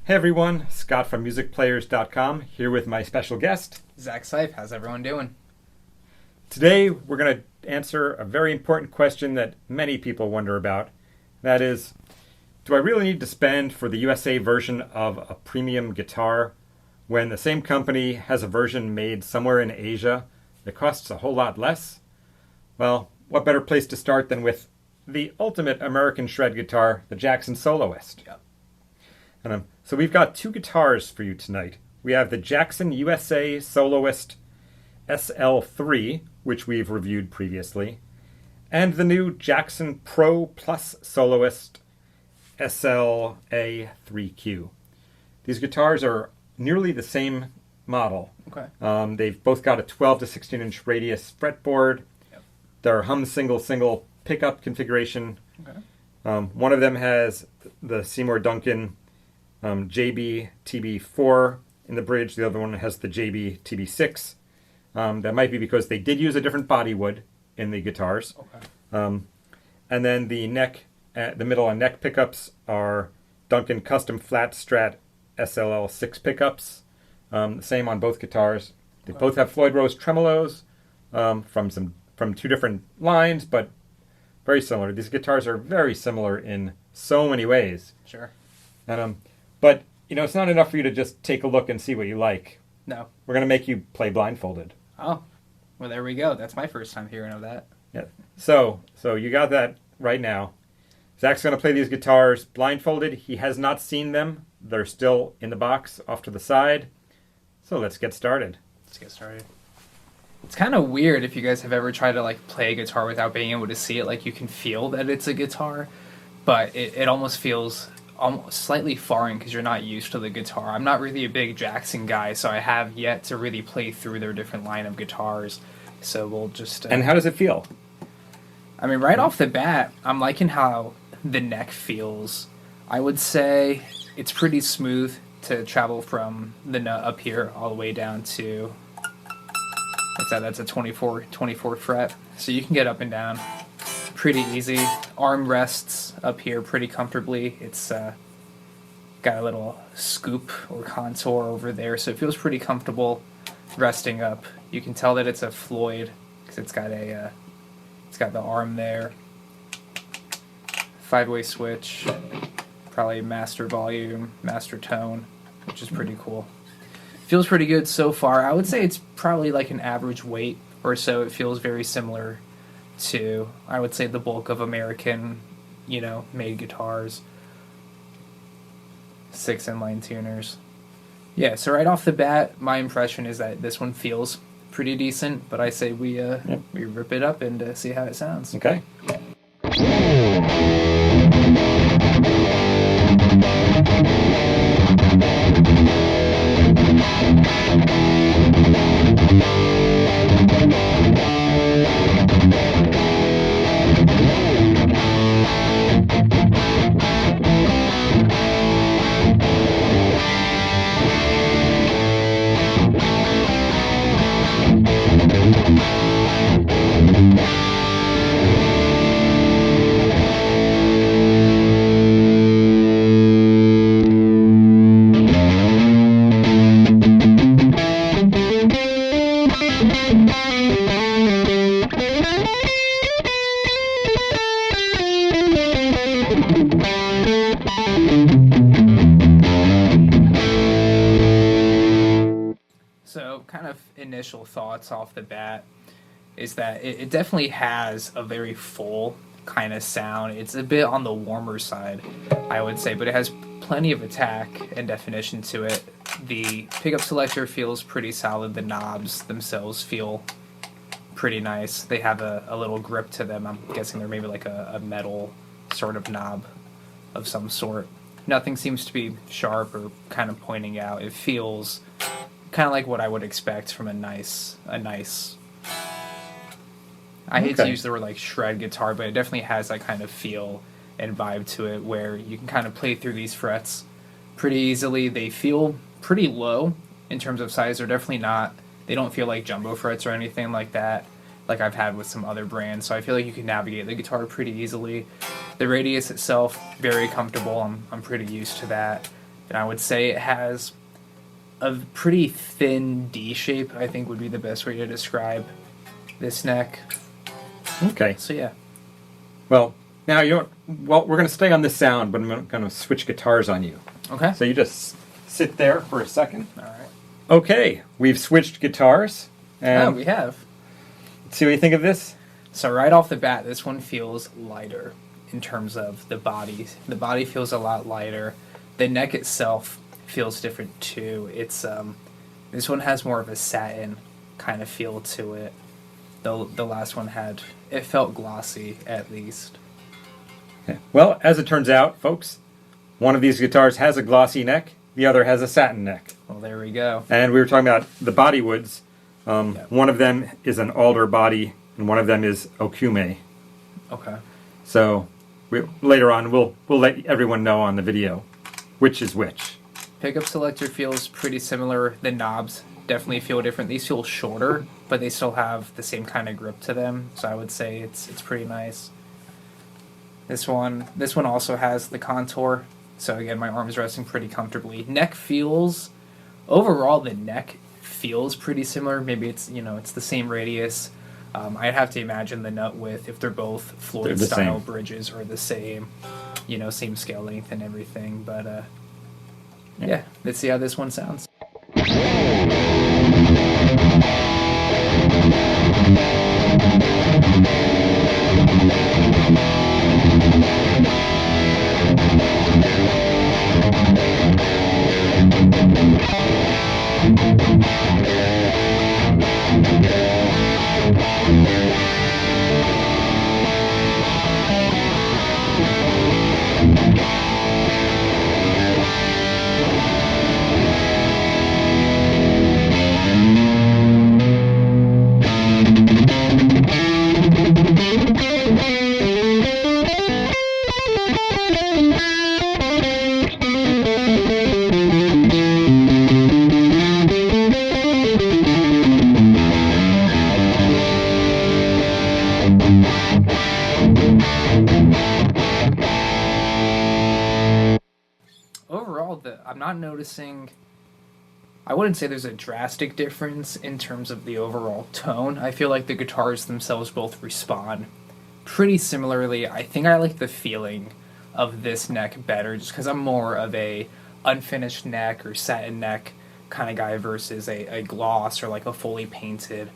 Hey everyone, Scott from musicplayers.com here with my special guest, Zach Seif. How's everyone doing? Today we're going to answer a very important question that many people wonder about. That is, do I really need to spend for the USA version of a premium guitar when the same company has a version made somewhere in Asia that costs a whole lot less? Well, what better place to start than with the ultimate American shred guitar, the Jackson Soloist. Yep. So we've got two guitars for you tonight. We have the Jackson USA Soloist SL3, which we've reviewed previously, and the new Jackson Pro Plus Soloist SLA3Q. These guitars are nearly the same model. Okay. They've both got a 12 to 16 inch radius fretboard. Yep. They're hum single pickup configuration. Okay. One of them has the Seymour Duncan JB TB4 in the bridge. The other one has the JB TB6. That might be because they did use a different body wood in the guitars. Okay. And then the middle and neck pickups are Duncan Custom Flat Strat SLL6 pickups. Same on both guitars. They both have Floyd Rose tremolos from two different lines, but very similar. These guitars are very similar in so many ways. Sure. But it's not enough for you to just take a look and see what you like. No. We're going to make you play blindfolded. Oh, well, there we go. That's my first time hearing of that. Yeah. So you got that right now. Zach's going to play these guitars blindfolded. He has not seen them. They're still in the box off to the side. So let's get started. It's kind of weird if you guys have ever tried to play a guitar without being able to see it. You can feel that it's a guitar, but it almost feels almost slightly foreign because you're not used to the guitar. I'm not really a big Jackson guy, so I have yet to really play through their different line of guitars. So we'll just... And how does it feel? I mean, right off the bat, I'm liking how the neck feels. I would say it's pretty smooth to travel from the nut up here all the way down to... That's a 24 fret. So you can get up and down pretty easy. Arm rests up here pretty comfortably. It's got a little scoop or contour over there, so it feels pretty comfortable resting up. You can tell that it's a Floyd because it's got the arm there. 5-way switch, probably master volume, master tone, which is pretty cool. Feels pretty good so far. I would say it's probably like an average weight or so. It feels very similar to, I would say, the bulk of American, made guitars. 6 inline tuners. Yeah, so right off the bat, my impression is that this one feels pretty decent, but I say we rip it up and see how it sounds. Okay. So, kind of initial thoughts off the bat is that it definitely has a very full kind of sound. It's a bit on the warmer side, I would say, but it has plenty of attack and definition to it. The pickup selector feels pretty solid. The knobs themselves feel pretty nice. They have a little grip to them. I'm guessing they're maybe like a metal sort of knob of some sort. Nothing seems to be sharp or kind of pointing out. It feels kind of like what I would expect from a nice I hate to use the word shred guitar, but it definitely has that kind of feel and vibe to it where you can kind of play through these frets pretty easily. They feel pretty low in terms of size. They don't feel like jumbo frets or anything like that, like I've had with some other brands. So I feel like you can navigate the guitar pretty easily. The radius itself, very comfortable. I'm pretty used to that. And I would say it has a pretty thin D shape, I think would be the best way to describe this neck. Okay. So yeah. Well, now well, we're going to stay on this sound, but I'm going to switch guitars on you. Okay. So you just sit there for a second. All right. Okay, we've switched guitars. And We have. see what you think of this? So right off the bat, this one feels lighter in terms of the body. The body feels a lot lighter. The neck itself feels different too. It's this one has more of a satin kind of feel to it. The last one it felt glossy at least. Okay. Well, as it turns out, folks, one of these guitars has a glossy neck, the other has a satin neck. Well, there we go. And we were talking about the body woods. Yep. One of them is an alder body, and one of them is okume. Okay. So later on, we'll let everyone know on the video which is which. Pickup selector feels pretty similar. The knobs definitely feel different. These feel shorter, but they still have the same kind of grip to them. So I would say it's pretty nice. This one also has the contour. So again, my arm is resting pretty comfortably. Overall the neck feels pretty similar. Maybe it's the same radius. I'd have to imagine the nut width, if they're both Floyd style bridges, are the same, same scale length and everything. But yeah, let's see how this one sounds. Overall, I'm not noticing. I wouldn't say there's a drastic difference in terms of the overall tone. I feel like the guitars themselves both respond pretty similarly. I think I like the feeling of this neck better just because I'm more of a unfinished neck or satin neck kind of guy versus a gloss or like a fully painted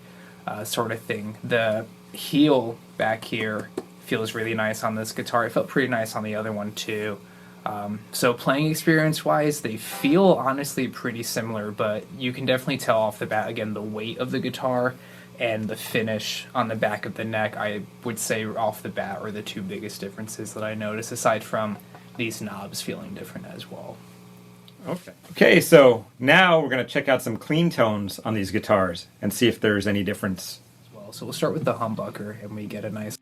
sort of thing. The heel back here feels really nice on this guitar. It felt pretty nice on the other one too. So playing experience wise, they feel honestly pretty similar, but you can definitely tell off the bat, again, the weight of the guitar and the finish on the back of the neck, I would say off the bat are the two biggest differences that I notice, aside from these knobs feeling different as well. Okay, so now we're going to check out some clean tones on these guitars and see if there's any difference. As well. So we'll start with the humbucker and we get a nice...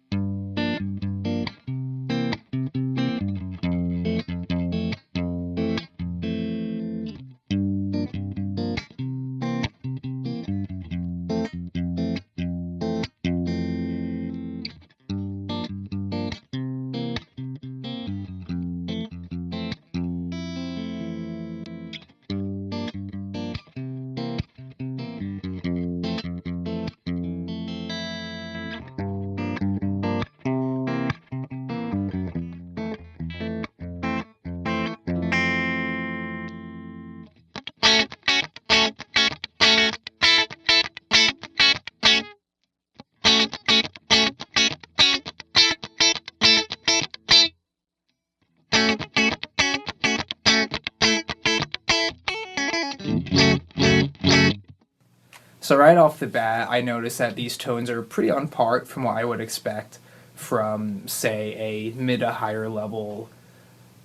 So right off the bat, I noticed that these tones are pretty on par from what I would expect from, say, a mid to higher level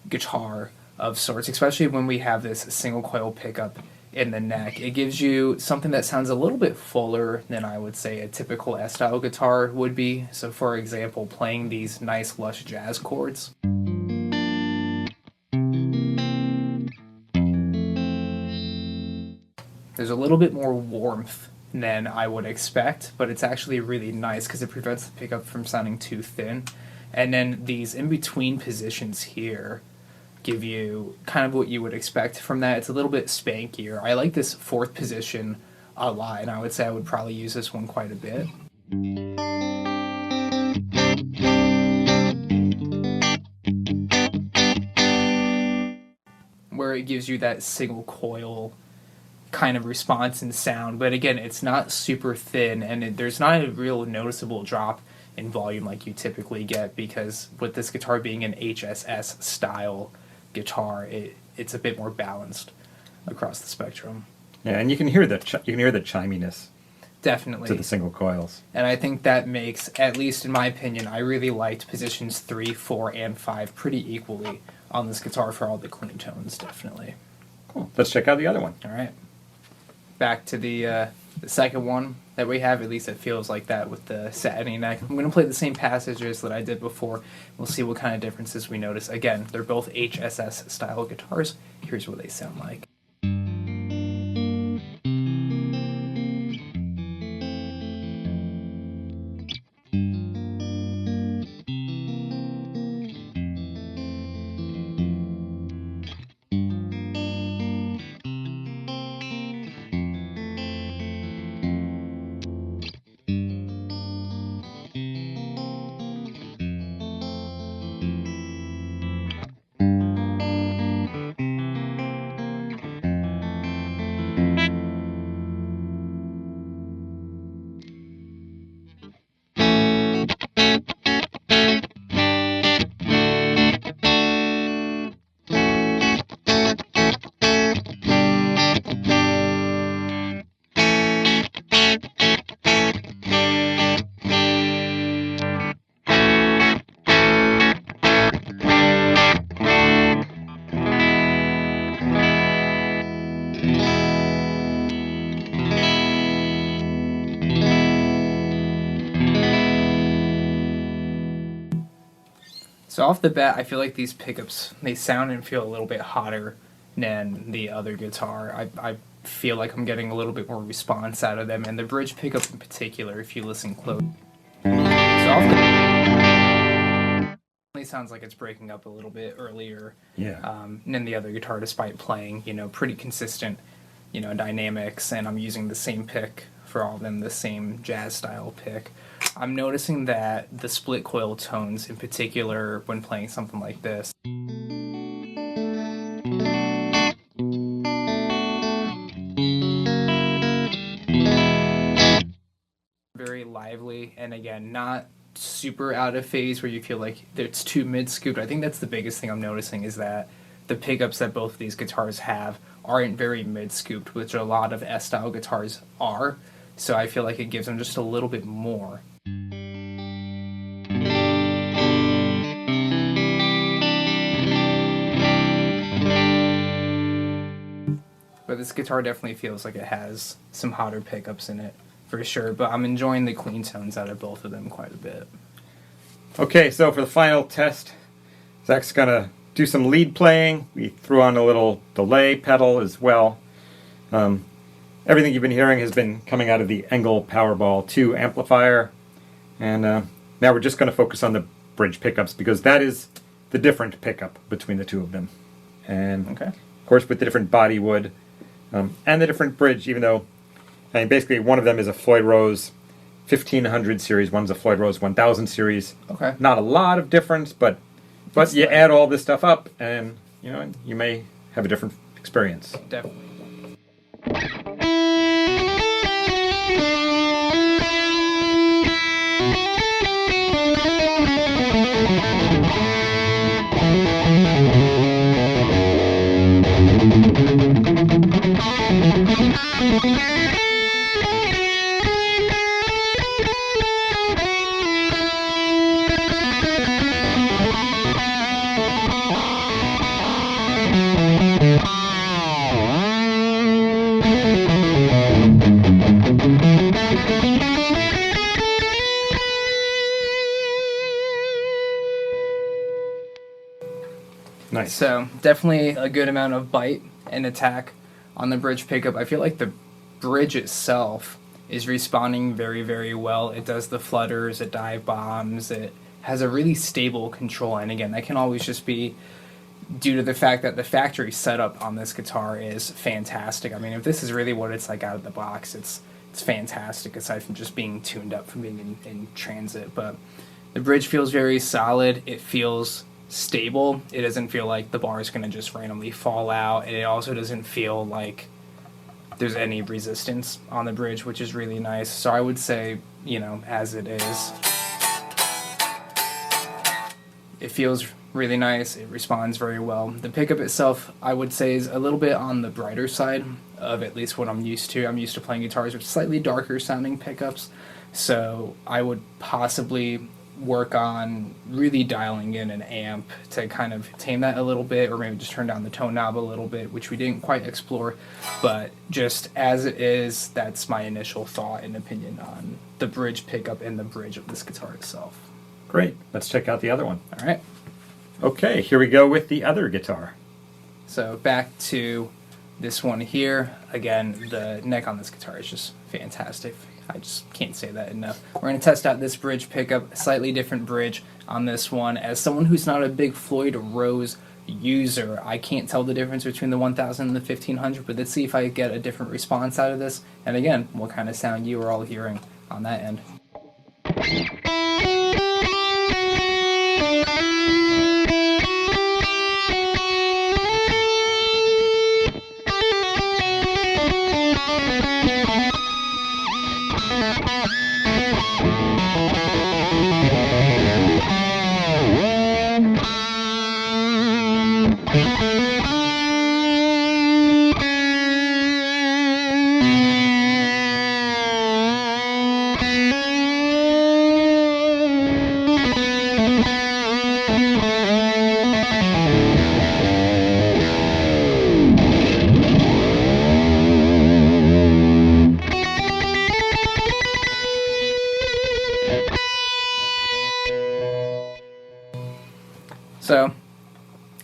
guitar of sorts, especially when we have this single coil pickup in the neck. It gives you something that sounds a little bit fuller than I would say a typical S-style guitar would be. So for example, playing these nice lush jazz chords. There's a little bit more warmth than I would expect, but it's actually really nice because it prevents the pickup from sounding too thin. And then these in-between positions here give you kind of what you would expect from that. It's a little bit spankier. I like this fourth position a lot, and I would say I would probably use this one quite a bit. Where it gives you that single coil kind of response and sound, but again, it's not super thin, and there's not a real noticeable drop in volume like you typically get, because with this guitar being an HSS style guitar, it's a bit more balanced across the spectrum. Yeah, and you can hear the chiminess Definitely. to the single coils. And I think that makes, at least in my opinion, I really liked positions 3, 4, and 5 pretty equally on this guitar for all the clean tones, definitely. Cool. Let's check out the other one. All right. Back to the second one that we have, at least it feels like that with the satiny neck. I'm going to play the same passages that I did before. We'll see what kind of differences we notice. Again, they're both HSS style guitars. Here's what they sound like. So off the bat, I feel like these pickups, they sound and feel a little bit hotter than the other guitar. I feel like I'm getting a little bit more response out of them, and the bridge pickup in particular, if you listen close. So off the it sounds like it's breaking up a little bit earlier than the other guitar, despite playing, pretty consistent, dynamics, and I'm using the same pick for all of them, the same jazz style pick. I'm noticing that the split coil tones in particular when playing something like this very lively, and again, not super out of phase where you feel like it's too mid-scooped. I think that's the biggest thing I'm noticing, is that the pickups that both of these guitars have aren't very mid-scooped, which a lot of S-style guitars are. So I feel like it gives them just a little bit more. But this guitar definitely feels like it has some hotter pickups in it, for sure. But I'm enjoying the clean tones out of both of them quite a bit. Okay, so for the final test, Zach's going to do some lead playing. We threw on a little delay pedal as well. Everything you've been hearing has been coming out of the Engel Powerball 2 amplifier. And now we're just going to focus on the bridge pickups, because that is the different pickup between the two of them. And of course with the different body wood and the different bridge, even though basically one of them is a Floyd Rose 1500 series, one's a Floyd Rose 1000 series. Okay. Not a lot of difference, but you add all this stuff up and you may have a different experience. Definitely. Nice. So definitely a good amount of bite and attack on the bridge pickup. I feel like the bridge itself is responding very, very well. It does the flutters, it dive bombs, it has a really stable control, and again, that can always just be, due to the fact that the factory setup on this guitar is fantastic. I mean, if this is really what it's like out of the box, it's fantastic, aside from just being tuned up from being in transit. But the bridge feels very solid. It feels stable. It doesn't feel like the bar is going to just randomly fall out, and it also doesn't feel like there's any resistance on the bridge, which is really nice. So I would say, you know, as it is, it feels really nice. It responds very well. The pickup itself, I would say, is a little bit on the brighter side of at least what I'm used to. I'm used to playing guitars with slightly darker sounding pickups, so I would possibly work on really dialing in an amp to kind of tame that a little bit, or maybe just turn down the tone knob a little bit, which we didn't quite explore. But just as it is, that's my initial thought and opinion on the bridge pickup and the bridge of this guitar itself. Great. Let's check out the other one. All right. Okay, here we go with the other guitar. So back to this one here. Again, the neck on this guitar is just fantastic. I just can't say that enough. We're going to test out this bridge pickup, a slightly different bridge on this one. As someone who's not a big Floyd Rose user, I can't tell the difference between the 1000 and the 1500, but let's see if I get a different response out of this. And again, what kind of sound you are all hearing on that end. So,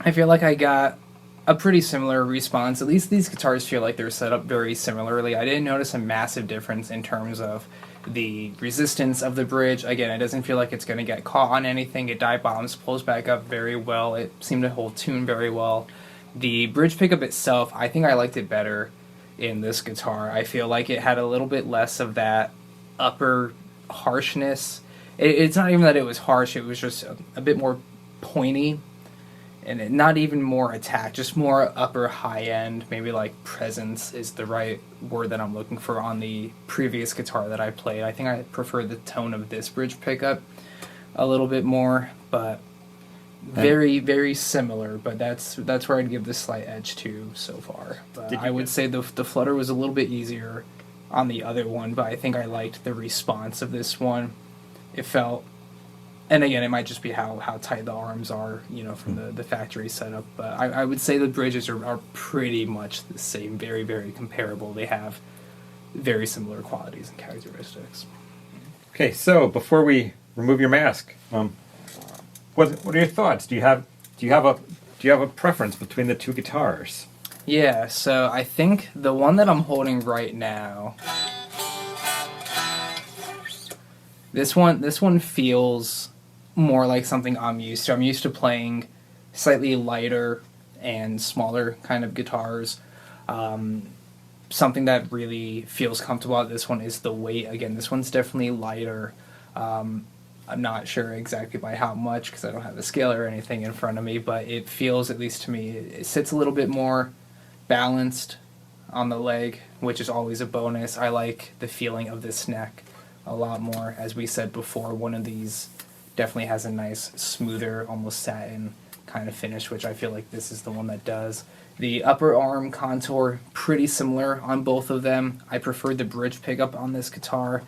I feel like I got a pretty similar response. At least these guitars feel like they're set up very similarly. I didn't notice a massive difference in terms of the resistance of the bridge. Again, it doesn't feel like it's going to get caught on anything. It dive bombs, pulls back up very well. It seemed to hold tune very well. The bridge pickup itself, I think I liked it better in this guitar. I feel like it had a little bit less of that upper harshness. It's not even that it was harsh, it was just a bit more pointy, and not even more attack, just more upper high end, maybe like presence is the right word that I'm looking for on the previous guitar that I played. I think I prefer the tone of this bridge pickup a little bit more, but very, very similar, but that's where I'd give the slight edge to so far. But I would say the flutter was a little bit easier on the other one, but I think I liked the response of this one. It felt, and again, it might just be how tight the arms are, you know, from the factory setup. But I would say the bridges are pretty much the same, very, very comparable. They have very similar qualities and characteristics. Okay, so before we remove your mask, what are your thoughts? Do you have a preference between the two guitars? Yeah, so I think the one that I'm holding right now, this one feels more like something I'm used to. I'm used to playing slightly lighter and smaller kind of guitars. Something that really feels comfortable about this one is the weight. Again, this one's definitely lighter. I'm not sure exactly by how much because I don't have a scale or anything in front of me, but it feels, at least to me, it sits a little bit more balanced on the leg, which is always a bonus. I like the feeling of this neck a lot more. As we said before, one of these definitely has a nice, smoother, almost satin kind of finish, which I feel like this is the one that does. The upper arm contour, pretty similar on both of them. I prefer the bridge pickup on this guitar.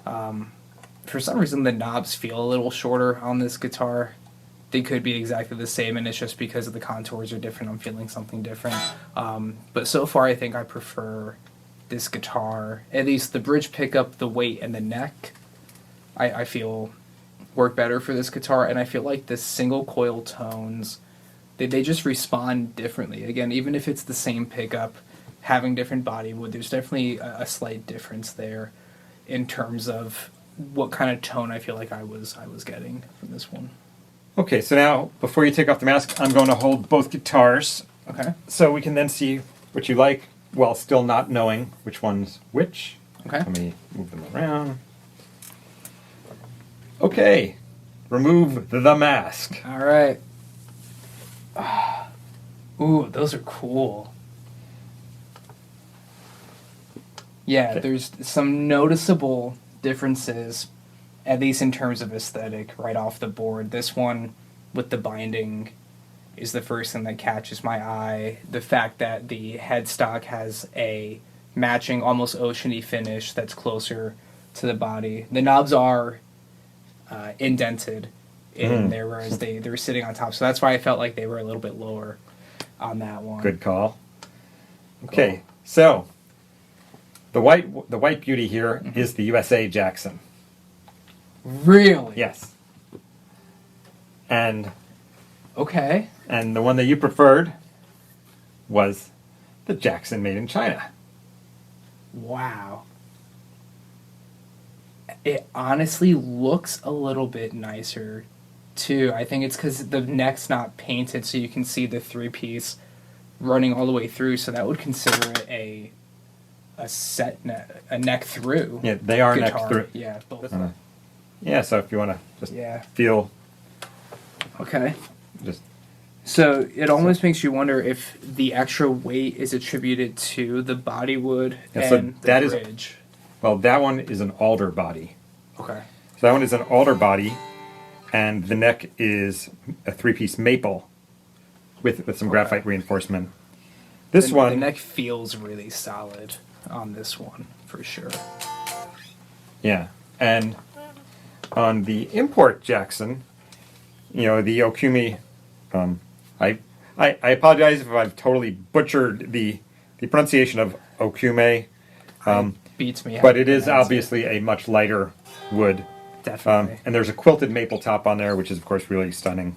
For some reason, the knobs feel a little shorter on this guitar. They could be exactly the same, and it's just because of the contours are different, I'm feeling something different. But so far, I think I prefer this guitar. At least the bridge pickup, the weight, and the neck, I feel work better for this guitar, and I feel like the single coil tones, they just respond differently. Again, even if it's the same pickup, having different body wood, there's definitely a slight difference there in terms of what kind of tone I feel like I was getting from this one. Okay, so now before you take off the mask, I'm going to hold both guitars Okay. so we can then see what you like while still not knowing which one's which. Okay. Let me move them around. Okay, remove the mask. All right. Ooh, those are cool. Yeah, Okay. there's some noticeable differences, at least in terms of aesthetic, right off the board. This one with the binding is the first thing that catches my eye. The fact that the headstock has a matching, almost oceany finish that's closer to the body. The knobs are indented in there, whereas they were sitting on top. So that's why I felt like they were a little bit lower on that one. Good call. Okay, so the white beauty here is the USA Jackson. Really? Yes. And Okay. the one that you preferred was the Jackson made in China. Wow. It honestly looks a little bit nicer, too. I think it's because the neck's not painted, so you can see the three-piece running all the way through, so that would consider it a set neck, a neck through. Yeah, they are guitar. neck through. Yeah, both. Yeah, so if you want to just Yeah. feel, Okay. just So it almost makes you wonder if the extra weight is attributed to the bodywood Yeah, so and the that is- bridge. well, that one is an alder body. Okay. So that one is an alder body, and the neck is a three-piece maple with some graphite reinforcement. This The one, neck feels really solid on this one, for sure. yeah, and on the import Jackson, the Okumi, I apologize if I've totally butchered the pronunciation of Okume, Beats me. how but to it is pronounce obviously a much lighter wood. Definitely. And there's a quilted maple top on there, which is of course really stunning.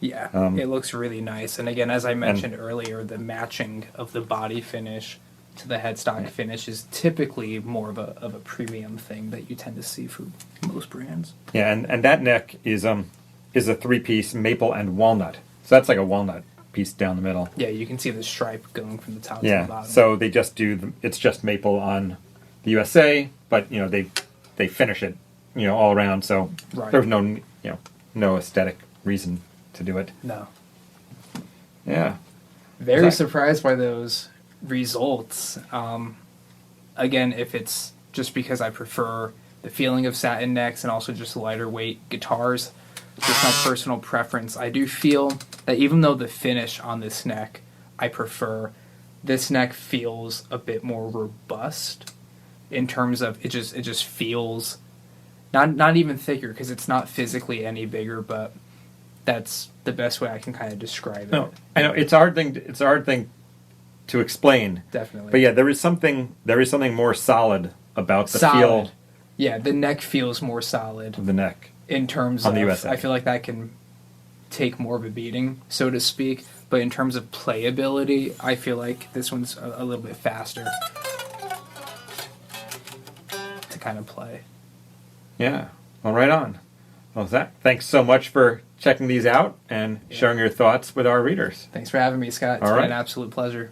Yeah, it looks really nice. And again, as I mentioned earlier, the matching of the body finish to the headstock finish is typically more of a premium thing that you tend to see for most brands. Yeah, and that neck is a three-piece maple and walnut. So that's like a walnut piece down the middle. Yeah, you can see the stripe going from the top to the Yeah, bottom. so they just it's just maple on the USA, but they finish it all around. So Right. there's no aesthetic reason to do it. No. Yeah. Very Exact- surprised by those results. Again, if it's just because I prefer the feeling of satin necks and also just lighter weight guitars, just my personal preference, I do feel that even though the finish on this neck I prefer, this neck feels a bit more robust in terms of it just feels not even thicker because it's not physically any bigger, but that's the best way I can kind of describe it. No, I know it's a hard thing to explain. Definitely. But yeah, there is something more solid about the Solid. feel Yeah, the neck feels more solid of the neck. in terms On of the USA. I feel like that can take more of a beating, so to speak. But in terms of playability, I feel like this one's a little bit faster to kind of play. Yeah. Well, right on. Well, Zach, thanks so much for checking these out and sharing your thoughts with our readers. Thanks for having me, Scott. It's All been right. an absolute pleasure.